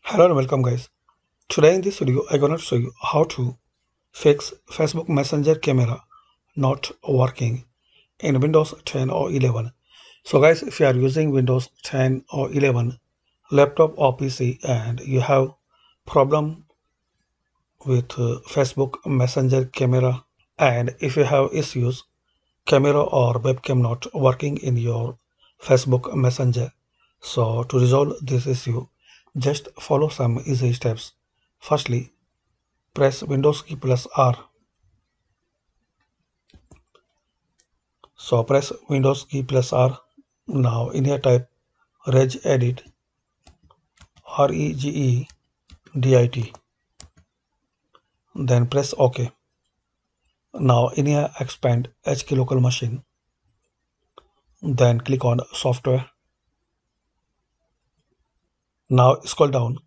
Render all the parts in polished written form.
Hello and welcome guys. Today in this video I'm gonna show you how to fix Facebook Messenger camera not working in Windows 10 or 11. So guys, if you are using Windows 10 or 11 laptop or PC and you have problem with Facebook Messenger camera, and if you have issues camera or webcam not working in your Facebook Messenger, so to resolve this issue just follow some easy steps. Firstly, press Windows key plus R. So press Windows key plus R. Now in here type regedit, regedit. Then press OK. Now in here expand HK local machine. Then click on software. Now scroll down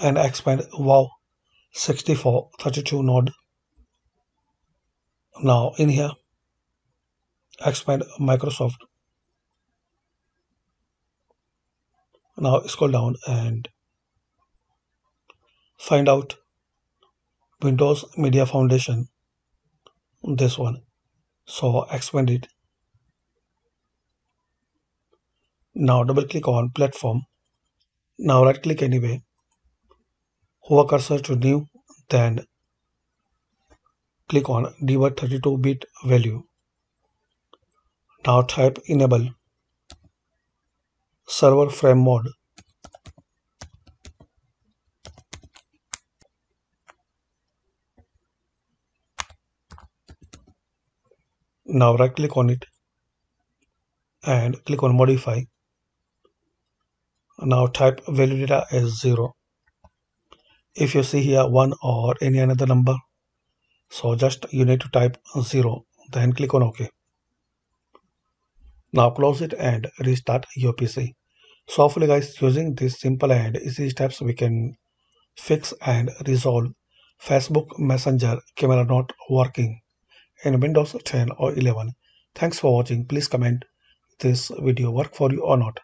and expand WoW 6432 node. Now in here expand Microsoft. Now scroll down and find out Windows Media Foundation, this one. So expand it. Now double click on platform. Now right click anyway, hover cursor to new, then click on debug 32-bit value. Now type enable server frame mode. Now right click on it and click on modify. Now type value data as 0. If you see here 1 or any another number, so just you need to type 0, then click on OK. Now close it and restart your PC. So hopefully guys, using these simple and easy steps we can fix and resolve Facebook Messenger camera not working in Windows 10 or 11. Thanks for watching. Please comment this video work for you or not.